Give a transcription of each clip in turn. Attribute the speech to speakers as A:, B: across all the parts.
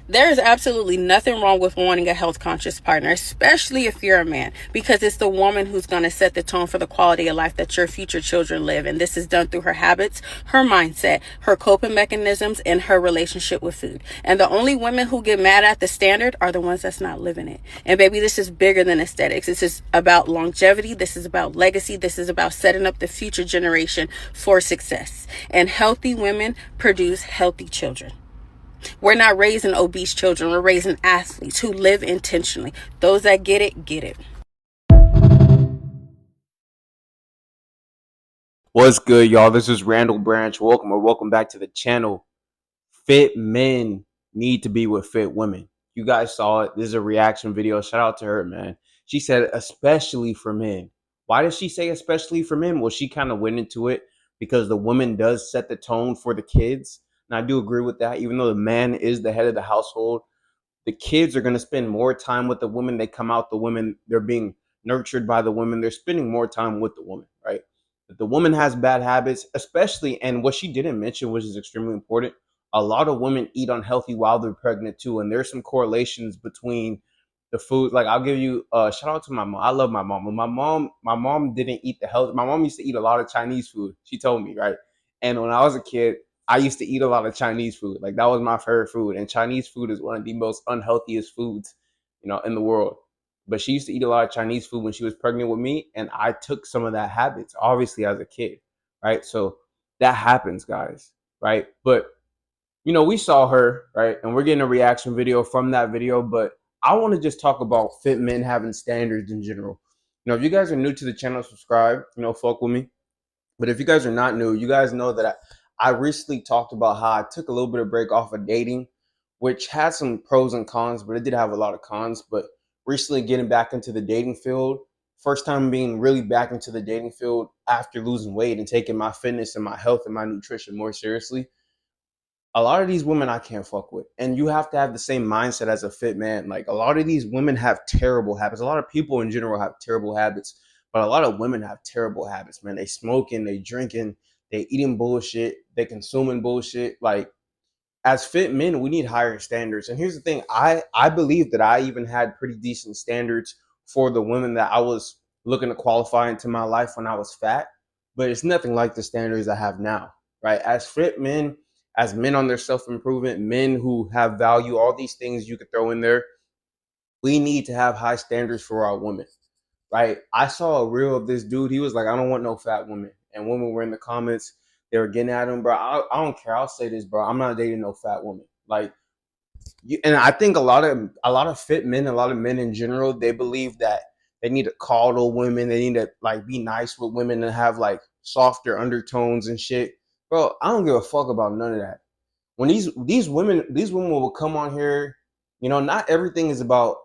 A: There is absolutely nothing wrong with wanting a health conscious partner, especially if you're a man, because it's the woman who's going to set the tone for the quality of life that your future children live. And this is done through her habits, her mindset, her coping mechanisms, and her relationship with food. And the only women who get mad at the standard are the ones that's not living it. And baby, this is bigger than aesthetics. This is about longevity. This is about legacy. This is about setting up the future generation for success. And healthy women produce healthy children. We're not raising obese children. We're raising athletes who live intentionally. Those that get it, get it.
B: What's good, y'all? This is Randall Branch. Welcome back to the channel. Fit men need to be with fit women. You guys saw it. This is a reaction video. Shout out to her, man. She said, especially for men. Why did she say especially for men? Well, she kind of went into it because the woman does set the tone for the kids. And I do agree with that. Even though the man is the head of the household, the kids are going to spend more time with the women. They come out the women, they're being nurtured by the women, they're spending more time with the woman, right? If the woman has bad habits, especially, and what she didn't mention, which is extremely important, a lot of women eat unhealthy while they're pregnant too, and there's some correlations between the food. Like, I'll give you a shout out to my mom. I love my mom, but my mom didn't eat the health. My mom used to eat a lot of Chinese food, she told me, right? And when I was a kid, I used to eat a lot of Chinese food. Like, that was my favorite food. And Chinese food is one of the most unhealthiest foods, in the world. But she used to eat a lot of Chinese food when she was pregnant with me, and I took some of that habits, obviously, as a kid, right? So that happens, guys, right? But we saw her, right? And we're getting a reaction video from that video, but I want to just talk about fit men having standards in general. If you guys are new to the channel, subscribe, fuck with me. But if you guys are not new, you guys know that I recently talked about how I took a little bit of break off of dating, which had some pros and cons, but it did have a lot of cons. But recently getting back into the dating field, first time being really back into the dating field after losing weight and taking my fitness and my health and my nutrition more seriously. A lot of these women I can't fuck with. And you have to have the same mindset as a fit man. Like, a lot of these women have terrible habits. A lot of people in general have terrible habits, but a lot of women have terrible habits, man. They smoking, they drinking, they eating bullshit, they consuming bullshit. Like, as fit men, we need higher standards. And here's the thing, I believe that I even had pretty decent standards for the women that I was looking to qualify into my life when I was fat, but it's nothing like the standards I have now, right? As fit men, as men on their self-improvement, men who have value, all these things you could throw in there, we need to have high standards for our women, right? I saw a reel of this dude. He was like, I don't want no fat women. And women were in the comments, they were getting at him, bro. I don't care. I'll say this, bro. I'm not dating no fat woman. Like, and I think a lot of fit men, a lot of men in general, they believe that they need to coddle women, they need to like be nice with women and have like softer undertones and shit. Bro, I don't give a fuck about none of that. When these women will come on here, not everything is about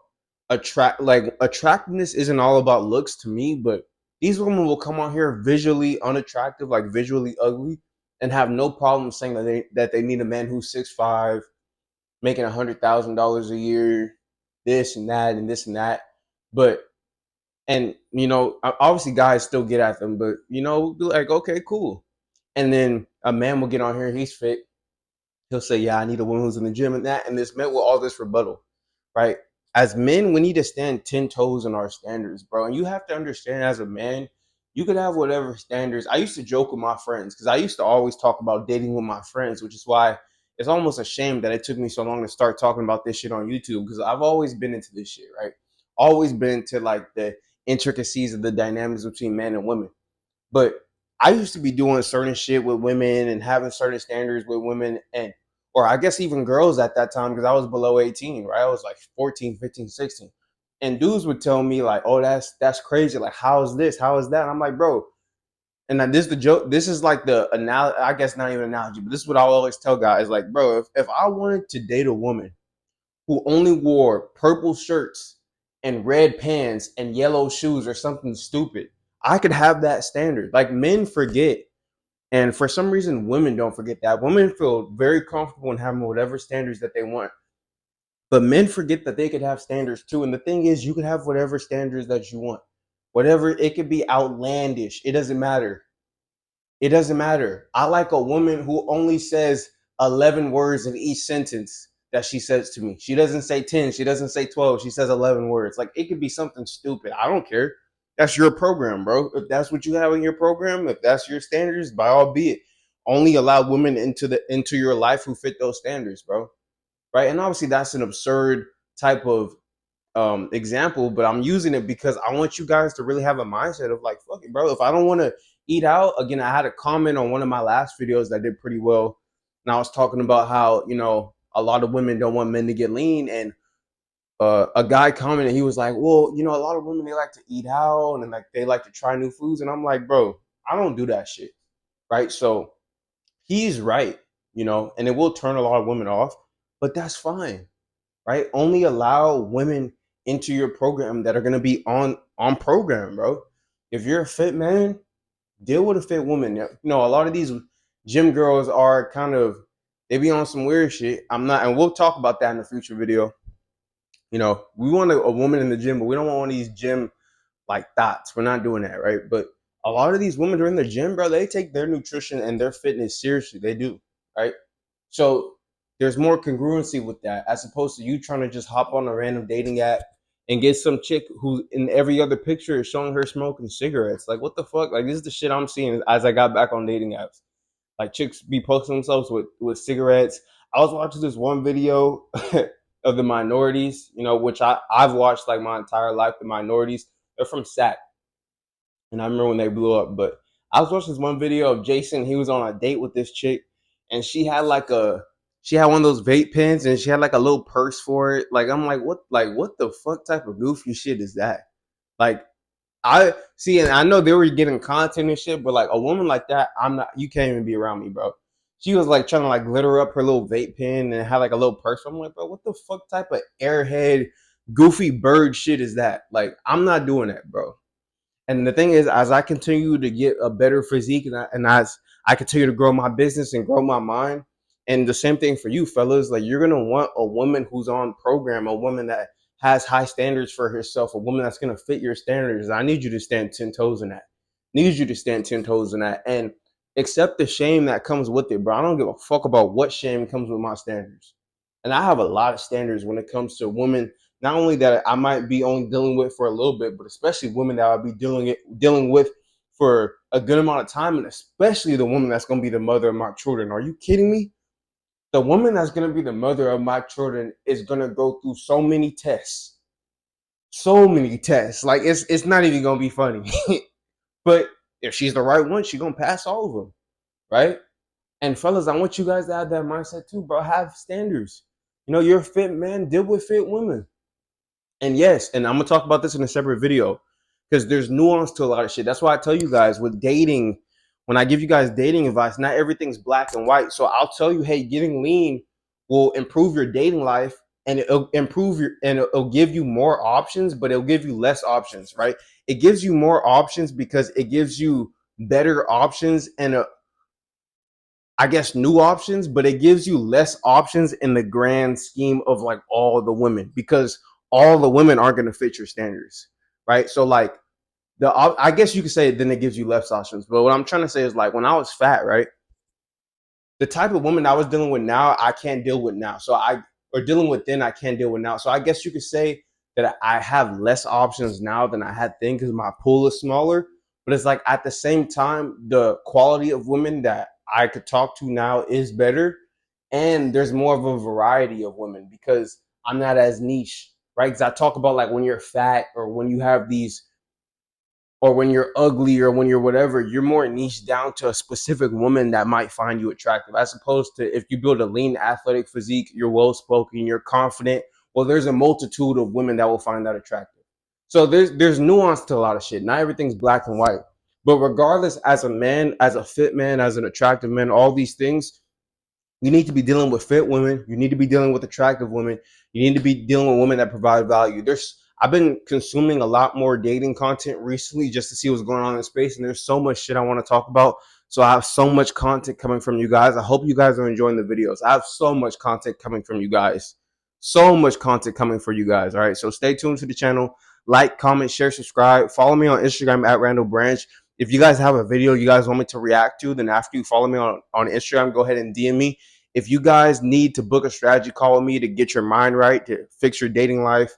B: attractiveness isn't all about looks to me, but these women will come on here visually unattractive, like visually ugly, and have no problem saying that they need a man who's 6'5", making $100,000 a year, this and that and this and that. But and obviously guys still get at them, but be like, okay, cool. And then a man will get on here, he's fit, he'll say, yeah, I need a woman who's in the gym and that, and this met with all this rebuttal, right? As men, we need to stand 10 toes in our standards, bro. And you have to understand, as a man, you could have whatever standards. I used to joke with my friends because I used to always talk about dating with my friends, which is why it's almost a shame that it took me so long to start talking about this shit on YouTube, because I've always been into this shit, right? Always been into like the intricacies of the dynamics between men and women. But I used to be doing certain shit with women and having certain standards with women, and or I guess even girls at that time, because I was below 18, right? I was like 14, 15, 16. And dudes would tell me like, "Oh, that's crazy. Like, how is this? How is that?" And I'm like, "Bro." And this is the joke. This is like the analogy. I guess not even an analogy, but this is what I always tell guys. Like, bro, if I wanted to date a woman who only wore purple shirts and red pants and yellow shoes or something stupid, I could have that standard. Like, men forget. And for some reason, women don't forget that. Women feel very comfortable in having whatever standards that they want. But men forget that they could have standards too. And the thing is, you could have whatever standards that you want. Whatever, it could be outlandish. It doesn't matter. It doesn't matter. I like a woman who only says 11 words in each sentence. that she says to me. She doesn't say 10, she doesn't say 12, she says 11 words. Like, it could be something stupid. I don't care. That's your program, bro. If that's what you have in your program, if that's your standards, by all be it. Only allow women into your life who fit those standards, bro. Right? And obviously that's an absurd type of example, but I'm using it because I want you guys to really have a mindset of like, fuck it, bro. If I don't want to eat out, again, I had a comment on one of my last videos that did pretty well, and I was talking about how, you know, a lot of women don't want men to get lean, and a guy commented, he was like, well, you know, a lot of women, they like to eat out and like they like to try new foods, and I'm like, bro, I don't do that shit, right? So he's right, you know, and it will turn a lot of women off, but that's fine, right? Only allow women into your program that are gonna be on program, bro. If you're a fit man, deal with a fit woman. You know, a lot of these gym girls are kind of, they be on some weird shit. I'm not, and we'll talk about that in a future video. You know, we want a woman in the gym, but we don't want one of these gym like thoughts. We're not doing that, right? But a lot of these women who are in the gym, bro, they take their nutrition and their fitness seriously. They do, right? So there's more congruency with that as opposed to you trying to just hop on a random dating app and get some chick who in every other picture is showing her smoking cigarettes. Like, what the fuck? Like, this is the shit I'm seeing as I got back on dating apps. Like, chicks be posting themselves with cigarettes. I was watching this one video of the minorities, you know, which I've watched like my entire life. The minorities, they're from SAC. And I remember when they blew up. But I was watching this one video of Jason. He was on a date with this chick, and she had one of those vape pens, and she had like a little purse for it. Like, I'm like what the fuck type of goofy shit is that? Like, I see, and I know they were getting content and shit, but like a woman like that, I'm not. You can't even be around me, bro. She was like trying to like glitter up her little vape pen and had like a little purse. I'm like, bro, what the fuck type of airhead, goofy bird shit is that? Like, I'm not doing that, bro. And the thing is, as I continue to get a better physique, and as I continue to grow my business and grow my mind, and the same thing for you, fellas, like, you're gonna want a woman who's on program, a woman that has high standards for herself, a woman that's gonna fit your standards. I need you to stand 10 toes in that. Need you to stand 10 toes in that, and accept the shame that comes with it, bro. I don't give a fuck about what shame comes with my standards, and I have a lot of standards when it comes to women, not only that I might be only dealing with for a little bit, but especially women that I'll be dealing with for a good amount of time, and especially the woman that's going to be the mother of my children. Are you kidding me? The woman that's going to be the mother of my children is going to go through so many tests. Like, it's not even going to be funny. But if she's the right one, she's going to pass all of them, right? And fellas, I want you guys to have that mindset too, bro. Have standards. You know, you're a fit man, deal with fit women. And yes, and I'm gonna talk about this in a separate video because there's nuance to a lot of shit. That's why I tell you guys with dating, when I give you guys dating advice, not everything's black and white. So I'll tell you, hey, getting lean will improve your dating life, and it'll give you more options, but it'll give you less options, right? It gives you more options because it gives you better options and I guess new options, but it gives you less options in the grand scheme of like all the women because all the women aren't going to fit your standards, right? So like I guess you could say then it gives you less options. But what I'm trying to say is like when I was fat, right? The type of woman I was dealing with now, I can't deal with now. Or dealing with then, I can't deal with now. So I guess you could say that I have less options now than I had then because my pool is smaller. But it's like at the same time, the quality of women that I could talk to now is better. And there's more of a variety of women because I'm not as niche, right? Because I talk about like when you're fat or when you have these or when you're ugly or when you're whatever, you're more niche down to a specific woman that might find you attractive. As opposed to if you build a lean athletic physique, you're well spoken, you're confident. Well, there's a multitude of women that will find that attractive. So there's nuance to a lot of shit. Not everything's black and white. But regardless, as a man, as a fit man, as an attractive man, all these things, you need to be dealing with fit women. You need to be dealing with attractive women. You need to be dealing with women that provide value. I've been consuming a lot more dating content recently just to see what's going on in space. And there's so much shit I want to talk about. So I have so much content coming from you guys. I hope you guys are enjoying the videos. I have so much content coming from you guys. So much content coming for you guys. All right. So stay tuned to the channel. Like, comment, share, subscribe. Follow me on Instagram at Randall Branch. If you guys have a video you guys want me to react to, then after you follow me on Instagram, go ahead and DM me. If you guys need to book a strategy call with me to get your mind right, to fix your dating life,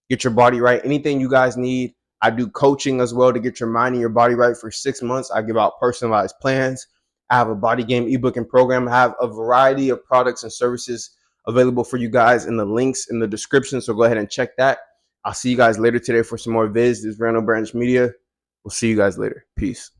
B: get your body right, anything you guys need, I do coaching as well to get your mind and your body right for 6 months. I give out personalized plans. I have a body game ebook and program. I have a variety of products and services available for you guys in the links in the description. So go ahead and check that. I'll see you guys later today for some more vids. This is Randall Branch Media. We'll see you guys later. Peace.